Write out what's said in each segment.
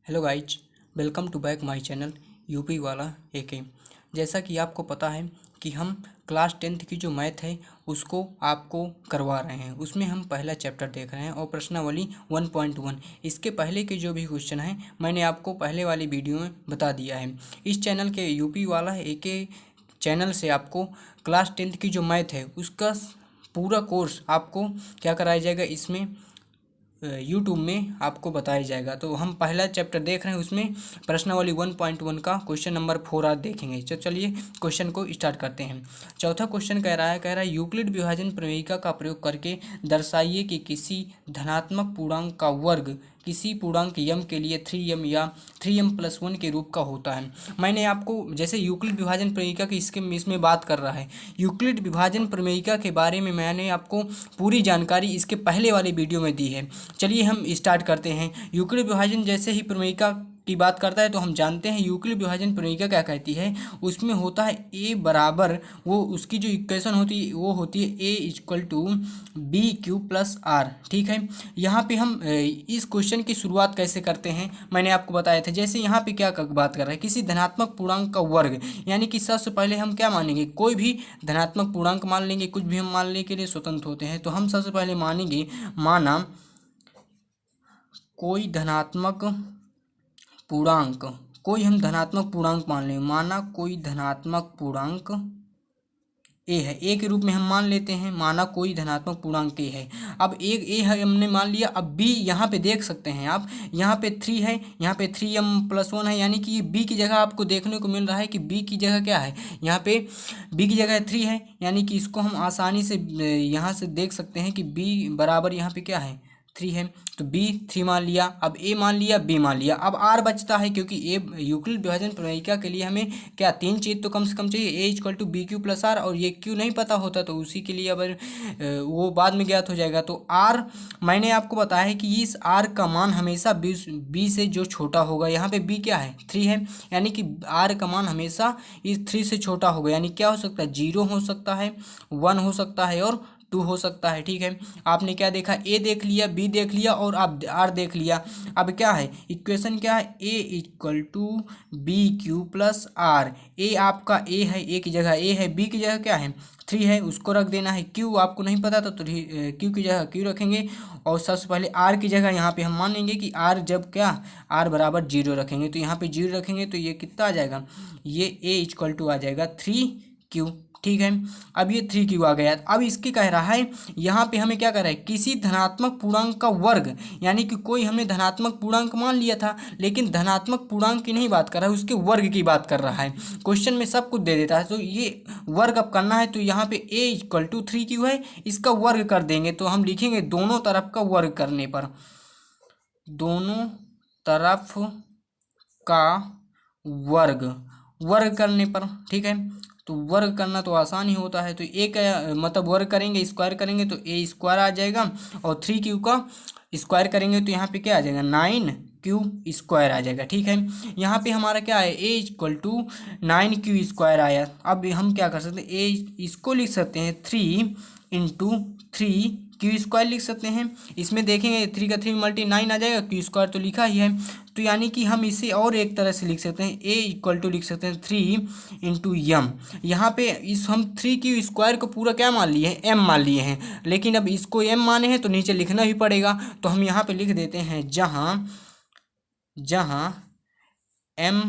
Hello guys, welcome to back my channel UP वाला AK. जैसा कि आपको पता है कि हम क्लास 10th की जो मैथ है उसको आपको करवा रहे हैं। उसमें हम पहला चैप्टर देख रहे हैं और प्रश्नावली 1.1। इसके पहले के जो भी क्वेश्चन हैं मैंने आपको पहले वाली वीडियो में बता दिया है। इस चैनल के यूपी वाला एके चैनल से आपको क्लास 10th की जो मैथ है उसका पूरा कोर्स आपको क्या कराया जाएगा, इसमें यूट्यूब में आपको बताया जाएगा। तो हम पहला चैप्टर देख रहे हैं, उसमें प्रश्नावली 1.1 का क्वेश्चन नंबर 4 आज देखेंगे। तो चलिए क्वेश्चन को स्टार्ट करते हैं। चौथा क्वेश्चन कह रहा है यूक्लिड विभाजन प्रमेयिका का प्रयोग करके दर्शाइए कि किसी धनात्मक पूर्णांक का वर्ग किसी पूर्णांक यम के लिए 3m या 3m+1 के रूप का होता है। मैंने आपको जैसे यूक्लिड विभाजन प्रमेयिका की इसमें बात कर रहा है। यूक्लिड विभाजन प्रमेयिका के बारे में मैंने आपको पूरी जानकारी इसके पहले वाले वीडियो में दी है। चलिए हम स्टार्ट करते हैं। यूक्लिड विभाजन जैसे ही प्रमेयिका की बात करता है तो हम जानते हैं यूक्लिड विभाजन प्रमेयिका क्या कहती है। उसमें होता है ए बराबर, वो उसकी जो इक्वेशन होती है वो होती है A equal to B Q plus R. ठीक है, यहाँ पे हम इस क्वेश्चन की शुरुआत कैसे करते हैं मैंने आपको बताया था। जैसे यहाँ पे क्या बात कर रहा है, किसी धनात्मक पूर्णांक का वर्ग, यानी कि सबसे पहले हम क्या मानेंगे, कोई भी धनात्मक पूर्णांक मान लेंगे। कुछ भी हम मानने के लिए स्वतंत्र होते हैं। तो हम सबसे पहले मानेंगे, माना कोई धनात्मक पूर्णांक, कोई हम धनात्मक पूर्णांक मान लें। माना कोई धनात्मक पूर्णांक ए है, ए के रूप में हम मान लेते हैं। माना कोई धनात्मक पूर्णांक ए है। अब एक ए है हमने मान लिया। अब बी यहाँ पे देख सकते हैं आप, यहाँ पे 3 है, यहाँ पे 3m+1 है, यानी कि ये बी की जगह आपको देखने को मिल रहा है कि बी की जगह क्या है, यहाँ पे बी की जगह 3 है। यानी कि इसको हम आसानी से यहाँ से देख सकते हैं कि बी बराबर यहाँ पे क्या है, 3 है। तो बी 3 मान लिया। अब ए मान लिया, बी मान लिया। अब आर बचता है, क्योंकि ए यूक्लिड विभाजन प्रमेयिका के लिए हमें क्या, 3 चीज तो कम से कम चाहिए। A equal to B Q plus R, और ये क्यू नहीं पता होता तो उसी के लिए अब वो बाद में ज्ञात हो जाएगा। तो आर मैंने आपको बताया है कि इस आर का मान हमेशा बी से जो छोटा होगा, यहाँ पे बी क्या है, 3 है, यानी कि आर का मान हमेशा इस 3 से छोटा होगा। यानी क्या हो सकता है, 0 हो सकता है, 1 हो सकता है और 2 हो सकता है। ठीक है, आपने क्या देखा, ए देख लिया, बी देख लिया और आप आर देख लिया। अब क्या है, इक्वेशन क्या है, A equal to B Q plus R. A आपका ए है, ए की जगह ए है, बी की जगह क्या है, 3 है, उसको रख देना है। क्यू आपको नहीं पता तो क्यू की जगह क्यू रखेंगे। और सबसे पहले आर की जगह यहाँ पे हम मानेंगे कि आर जब क्या, आर बराबर 0 रखेंगे तो यहाँ पे 0 रखेंगे तो ये कितना आ जाएगा, ये ए इक्वल टू आ जाएगा 3q। ठीक है, अब ये 3q आ गया। अब इसके कह रहा है यहाँ पे हमें क्या कर रहा है, किसी धनात्मक पूर्णांक का वर्ग, यानी कि कोई हमने धनात्मक पूर्णांक मान लिया था, लेकिन धनात्मक पूर्णांक की नहीं बात कर रहा है, उसके वर्ग की बात कर रहा है। क्वेश्चन में सब कुछ दे देता है। तो ये वर्ग अब करना है, तो यहाँ पे a इक्वल टू 3q है, इसका वर्ग कर देंगे। तो हम लिखेंगे दोनों तरफ का वर्ग करने पर, दोनों तरफ का वर्ग, वर्ग करने पर। ठीक है, तो वर्ग करना तो आसान ही होता है। तो ए का मतलब वर्ग करेंगे, स्क्वायर करेंगे तो ए स्क्वायर आ जाएगा, और 3q का स्क्वायर करेंगे तो यहाँ पे क्या आ जाएगा, 9q स्क्वायर आ जाएगा। ठीक है, यहाँ पे हमारा क्या है, A equal to 9q square आया। अब हम क्या कर सकते हैं, ए इसको लिख सकते हैं 3 × 3 q² लिख सकते हैं। इसमें देखेंगे 3 का 3 मल्टी 9 आ जाएगा, q² तो लिखा ही है। तो यानी कि हम इसे और एक तरह से लिख सकते हैं, a इक्वल टू लिख सकते हैं 3 × m। यहाँ पे इस हम 3q² को पूरा क्या मान लिए हैं, m मान लिए हैं, लेकिन अब इसको m माने हैं तो नीचे लिखना भी पड़ेगा। तो हम यहाँ पे लिख देते हैं जहाँ m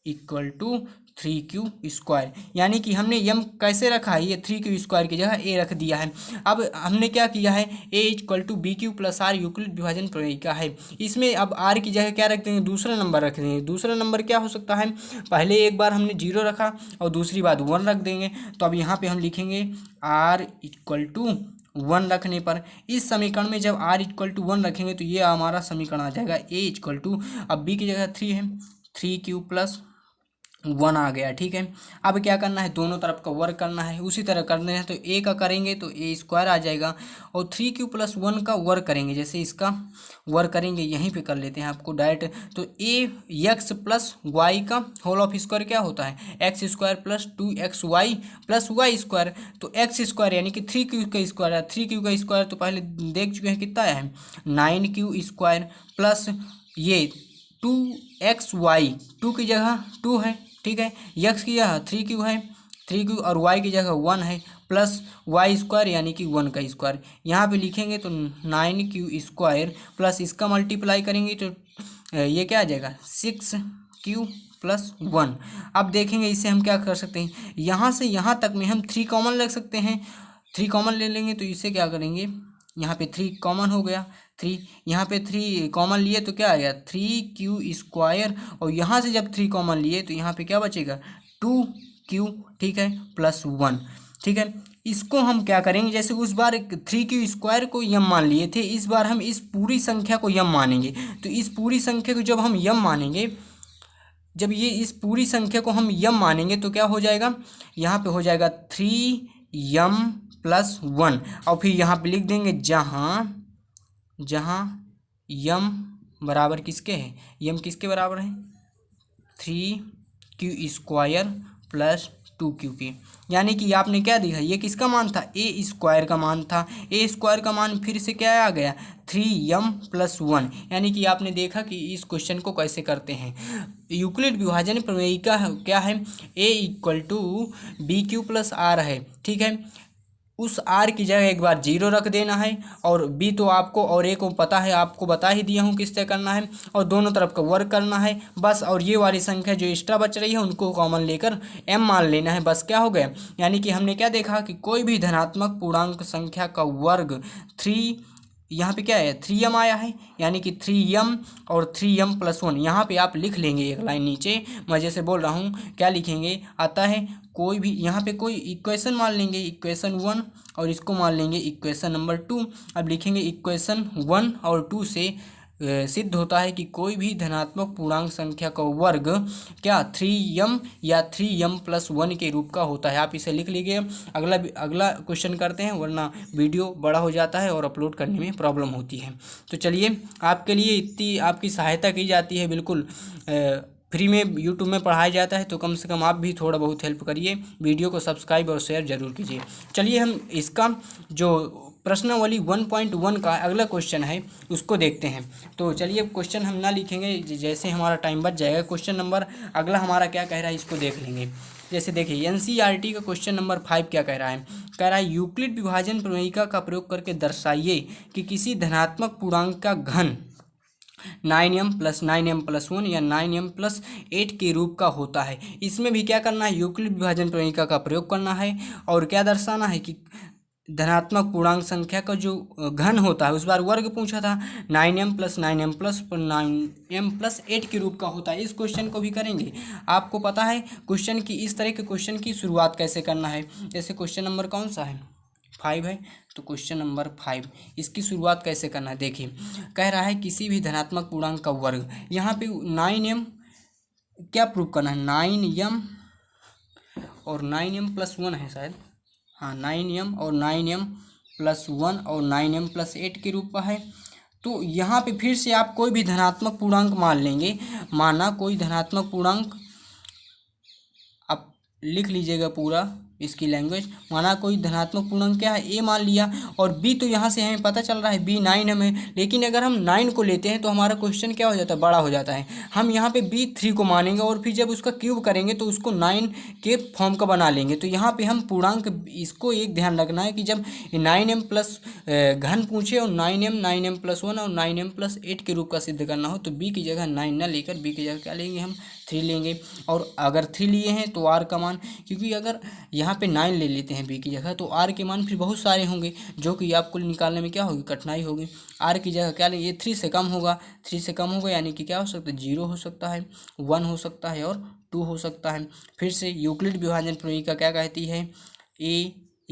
इक्वल टू 3q², यानी कि हमने यम कैसे रखा है, ये 3q² की जगह a रख दिया है। अब हमने क्या किया है, a equal to B Q plus r Euclid विभाजन प्रमेयिका है। इसमें अब r की जगह क्या रख देंगे, दूसरा नंबर रख देंगे। दूसरा नंबर क्या हो सकता है, पहले एक बार हमने 0 रखा और दूसरी बार 1 रख देंगे। तो अब यहाँ पे हम लिखेंगे r इक्वल टू 1 रखने पर, इस समीकरण में जब r इक्वल टू 1 रखेंगे तो ये हमारा समीकरण आ जाएगा a इक्वल टू, अब b की जगह 3 है, 3q + 1 आ गया। ठीक है, अब क्या करना है, दोनों तरफ का वर्ग करना है। उसी तरह करना है तो a का करेंगे तो a² आ जाएगा, और 3q + 1 का वर्ग करेंगे, जैसे इसका वर्ग करेंगे यहीं पे कर लेते हैं आपको डायरेक्ट। तो ax + y का होल ऑफ स्क्वायर क्या होता है, x² + 2xy + y²। तो x² यानी कि 3q का स्क्वायर है, 3q का स्क्वायर तो पहले देख चुके हैं कितना है, 9q² प्लस ये 2xy, 2 की जगह 2 है, ठीक है, x की जगह 3q है, 3q और y की जगह 1 है, प्लस वाई स्क्वायर यानी कि 1 का स्क्वायर यहाँ पे लिखेंगे तो 9q² प्लस इसका मल्टीप्लाई करेंगे तो ये क्या आ जाएगा 6q+1। अब देखेंगे इसे हम क्या कर सकते हैं, यहाँ से यहाँ तक में हम 3 कॉमन ले सकते हैं, 3 कॉमन ले लेंगे तो इसे क्या करेंगे, यहाँ पे 3 कॉमन हो गया, 3 यहाँ पे 3 कॉमन लिए तो क्या आ गया 3q², और यहाँ से जब 3 कॉमन लिए तो यहाँ पे क्या बचेगा 2q, ठीक है, +1, ठीक है। इसको हम क्या करेंगे, जैसे उस बार 3q² को यम मान लिए थे, इस बार हम इस पूरी संख्या को यम मानेंगे। तो इस पूरी संख्या को जब हम यम मानेंगे, जब ये इस पूरी संख्या को हम यम मानेंगे तो क्या हो जाएगा, यहाँ पे हो जाएगा 3m+1, और फिर यहाँ पे लिख देंगे जहाँ यम बराबर किसके है, यम किसके बराबर है 3q² + 2q के, यानी कि आपने क्या देखा, ये किसका मान था a² का मान था, a² का मान फिर से क्या आ गया 3m+1, यानी कि आपने देखा कि इस क्वेश्चन को कैसे करते हैं। यूक्लिड विभाजन प्रमेय का क्या है, a = bq + r है, ठीक है, उस r की जगह एक बार 0 रख देना है, और b तो आपको और a को पता है, आपको बता ही दिया हूँ किस तरह करना है, और दोनों तरफ का वर्ग करना है बस, और ये वाली संख्या जो एक्स्ट्रा बच रही है उनको कॉमन लेकर m मान लेना है, बस क्या हो गया। यानी कि हमने क्या देखा कि कोई भी धनात्मक पूर्णांक संख्या का वर्ग 3, यहाँ पे क्या है 3m आया है, यानी कि 3m और 3m+1, यहाँ पे आप लिख लेंगे एक लाइन नीचे, मैं जैसे बोल रहा हूँ क्या लिखेंगे, आता है कोई भी यहाँ पे कोई इक्वेशन मान लेंगे, इक्वेशन 1, और इसको मान लेंगे इक्वेशन नंबर 2। अब लिखेंगे इक्वेशन 1 और 2 से सिद्ध होता है कि कोई भी धनात्मक पूर्णांक संख्या का वर्ग क्या 3m या 3m+1 के रूप का होता है। आप इसे लिख लीजिए, अगला क्वेश्चन करते हैं, वरना वीडियो बड़ा हो जाता है और अपलोड करने में प्रॉब्लम होती है। तो चलिए, आपके लिए इतनी आपकी सहायता की जाती है, बिल्कुल फ्री में यूट्यूब में पढ़ाया जाता है, तो कम से कम आप भी थोड़ा बहुत हेल्प करिए, वीडियो को सब्सक्राइब और शेयर जरूर कीजिए। चलिए हम इसका जो प्रश्नावली 1.1 का अगला क्वेश्चन है उसको देखते हैं। तो चलिए क्वेश्चन हम ना लिखेंगे, जैसे हमारा टाइम बच जाएगा, क्वेश्चन नंबर अगला हमारा क्या कह रहा है इसको देख लेंगे। जैसे देखिए एनसीईआरटी का क्वेश्चन नंबर 5 क्या कह रहा है, कह रहा है यूक्लिड विभाजन प्रमेयिका का प्रयोग करके दर्शाइए कि किसी धनात्मक पूर्णांक का घन 9m + 9m+1 या 9m+8 के रूप का होता है। इसमें भी क्या करना है, यूक्लिड विभाजन प्रमेयिका का प्रयोग करना है, और क्या दर्शाना है कि धनात्मक पूर्णांक संख्या का जो घन होता है, उस बार वर्ग पूछा था, 9m + 9m+8 के रूप का होता है। इस क्वेश्चन को भी करेंगे। आपको पता है क्वेश्चन की, इस तरह के क्वेश्चन की शुरुआत कैसे करना है। जैसे क्वेश्चन नंबर कौन सा है 5 है, तो क्वेश्चन नंबर 5 इसकी शुरुआत कैसे करना है। देखिए कह रहा है किसी भी धनात्मक पूर्णांक का वर्ग, यहाँ पे 9m क्या प्रूव करना है, 9m और 9m+1 है शायद, हाँ 9m और 9m+1 और 9m+8 के रूप का है। तो यहाँ पे फिर से आप कोई भी धनात्मक पूर्णांक मान लेंगे, माना कोई धनात्मक पूर्णांक, आप लिख लीजिएगा पूरा इसकी लैंग्वेज, माना कोई धनात्मक पूर्णांक क्या है a मान लिया, और b तो यहाँ से हमें पता चल रहा है b 9 हमें, लेकिन अगर हम 9 को लेते हैं तो हमारा क्वेश्चन क्या हो जाता है, बड़ा हो जाता है। हम यहाँ पे b 3 को मानेंगे, और फिर जब उसका क्यूब करेंगे तो उसको 9 के फॉर्म का बना लेंगे। तो यहाँ पे हम पूर्णांक, इसको एक ध्यान रखना है कि जब 9m प्लस घन पूछे और 9m 9m+1 और 9m+8 के रूप का सिद्ध करना हो, तो b की जगह 9 न लेकर b की जगह क्या लेंगे, हम 3 लेंगे। और अगर 3 लिए हैं तो r का मान, क्योंकि अगर यहाँ पे 9 ले लेते हैं b की जगह तो r के मान फिर बहुत सारे होंगे, जो कि आपको निकालने में क्या होगी, कठिनाई होगी। r की जगह क्या लेंगे, 3 से कम होगा, 3 से कम होगा, यानी कि क्या हो सकता है, 0 हो सकता है, 1 हो सकता है और 2 हो सकता है। फिर से यूक्लिड विभाजन प्रमेयिका क्या कहती है, a =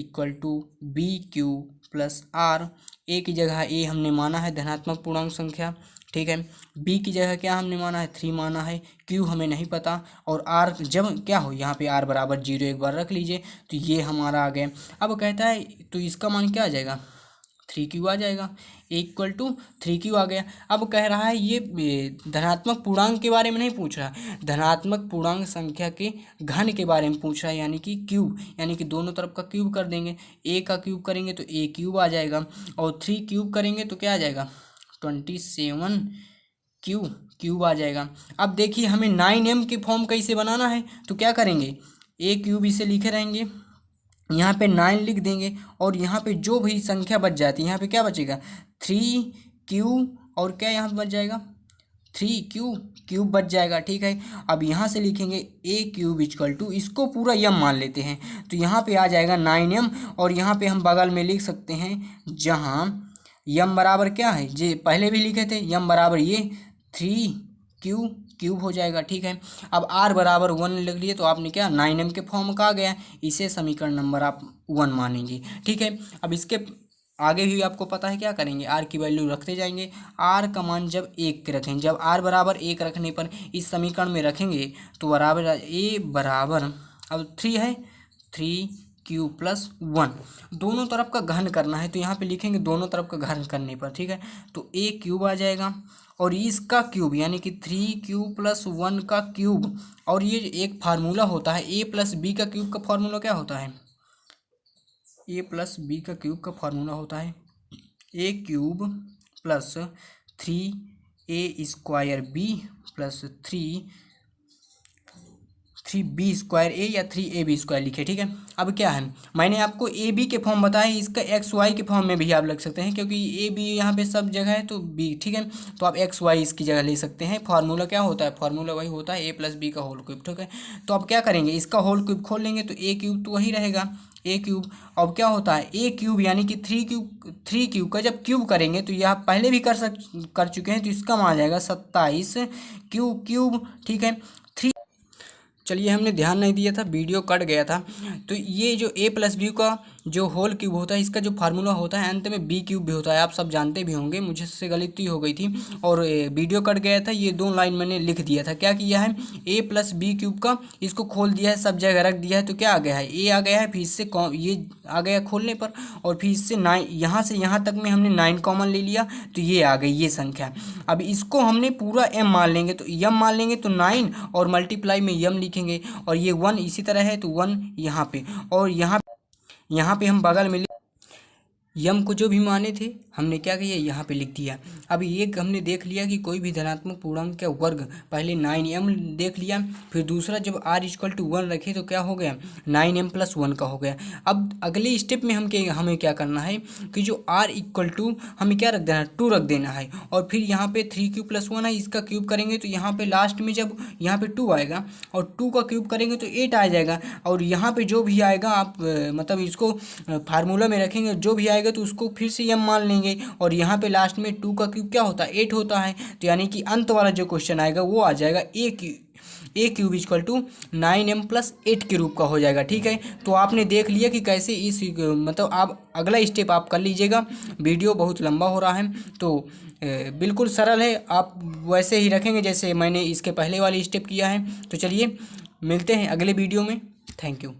bq + r। a की जगह a हमने माना है धनात्मक पूर्णांक संख्या, ठीक है, b की जगह क्या हमने माना है, 3 माना है, q हमें नहीं पता, और r जब क्या हो, यहाँ पे r = 0 एक बार रख लीजिए, तो ये हमारा आ गया। अब कहता है तो इसका मान क्या आ जाएगा, 3q आ जाएगा, a = 3q आ गया। अब कह रहा है ये धनात्मक पूर्णांक के बारे में नहीं पूछ रहा, धनात्मक पूर्णांक संख्या के घन के बारे में पूछ रहा है, यानी कि क्यूब, यानी कि दोनों तरफ का क्यूब कर देंगे। a का क्यूब करेंगे तो a³ आ जाएगा, और 3 क्यूब करेंगे तो क्या आ जाएगा, 27q क्यूब आ जाएगा। अब देखिए हमें 9m की फॉर्म कैसे बनाना है, तो क्या करेंगे, ए क्यूब इसे लिखे रहेंगे, यहाँ पे 9 लिख देंगे और यहाँ पे जो भी संख्या बच जाती है यहाँ पे क्या बचेगा 3q और क्या यहाँ पे बच जाएगा 3q क्यूब बच जाएगा। ठीक है, अब यहाँ से लिखेंगे ए क्यूब इक्वल टू, इसको पूरा यम मान लेते हैं तो यहाँ पे आ जाएगा 9m और यहाँ पे हम बगल में लिख सकते हैं जहाँ यम बराबर क्या है, जे पहले भी लिखे थे, यम बराबर ये 3q क्यूब हो जाएगा। ठीक है, अब r बराबर 1 लिख लिए तो आपने क्या 9m के फॉर्म का आ गया, इसे समीकरण नंबर आप 1 मानेंगे। ठीक है, अब इसके आगे भी आपको पता है क्या करेंगे, r की वैल्यू रखते जाएंगे, r का मान जब 1 रखेंगे, जब r बराबर 1 रखने पर इस समीकरण में रखेंगे तो बराबर a बराबर, अब 3 है 3q प्लस 1, दोनों तरफ का घन करना है तो यहाँ पे लिखेंगे दोनों तरफ का घन करने पर। ठीक है, तो a क्यूब आ जाएगा और इसका क्यूब यानी कि 3q प्लस 1 का क्यूब, और ये एक फार्मूला होता है a प्लस बी का क्यूब का फार्मूला क्या होता है, a प्लस बी का क्यूब का फार्मूला होता है a cube plus 3a² b plus 3b² a या 3ab² लिखे। ठीक है, अब क्या है, मैंने आपको ए बी के फॉर्म बताए, इसका एक्स वाई के फॉर्म में भी आप लग सकते हैं क्योंकि ए बी यहाँ पे सब जगह है तो बी। ठीक है, तो आप एक्स वाई इसकी जगह ले सकते हैं। फार्मूला क्या होता है, फार्मूला वही होता है ए प्लस बी का होल क्यूब। ठीक है, तो अब क्या करेंगे, इसका होल क्यूब खोल लेंगे तो ए क्यूब तो वही रहेगा ए क्यूब। अब क्या होता है ए क्यूब यानी कि 3 क्यूब का जब क्यूब करेंगे तो यह पहले भी कर चुके हैं तो इसका मान आ जाएगा 27 क्यूब। ठीक है, चलिए हमने ध्यान नहीं दिया था, वीडियो कट गया था। तो ये जो a प्लस बी का जो होल क्यूब होता है इसका जो फार्मूला होता है अंत में बी क्यूब भी होता है, आप सब जानते भी होंगे, मुझसे गलती हो गई थी और वीडियो कट गया था। ये 2 लाइन मैंने लिख दिया था, क्या किया है a प्लस बी क्यूब का इसको खोल दिया है, सब जगह रख दिया है तो क्या आ गया है a आ गया है, फिर इससे ये आ गया खोलने पर और फिर इससे 9 यहाँ से यहाँ तक में हमने 9 कॉमन ले लिया तो ये आ गई ये संख्या। अब इसको हमने पूरा m मान लेंगे तो m मान लेंगे तो 9 और मल्टीप्लाई में m लिखेंगे और ये 1 इसी तरह है तो 1 यहाँ पे और यहाँ पे हम बगल में यम को जो भी माने थे हमने क्या किया यहाँ पे लिख दिया। अब ये हमने देख लिया कि कोई भी धनात्मक पूर्णांक का वर्ग, पहले 9m देख लिया, फिर दूसरा जब r इक्वल टू 1 रखे तो क्या हो गया 9m प्लस 1 का हो गया। अब अगले स्टेप में हमें क्या करना है कि जो r इक्वल टू हमें क्या रख देना है 2 रख देना है और फिर यहाँ पे 3q प्लस 1 है इसका क्यूब करेंगे तो यहाँ पे लास्ट में जब यहाँ पे 2 आएगा और 2 का क्यूब करेंगे तो 8 आ जाएगा और यहाँ पे जो भी आएगा आप मतलब इसको फार्मूला में रखेंगे, जो भी आएगा तो उसको फिर से m मान लेंगे और यहाँ पे लास्ट में 2 का क्यूब क्या होता है 8 होता है, तो यानी कि अंत वाला जो क्वेश्चन आएगा वो आ जाएगा A cube equal to 9m plus 8 के रूप का हो जाएगा। ठीक है, तो आपने देख लिया कि कैसे इस मतलब आप अगला स्टेप आप कर लीजिएगा। वीडियो बहुत लंबा हो रहा है तो बिल्कुल सरल है, आप वैसे ही रखेंगे जैसे मैंने इसके पहले वाली स्टेप किया है। तो चलिए मिलते हैं अगले वीडियो में, थैंक यू।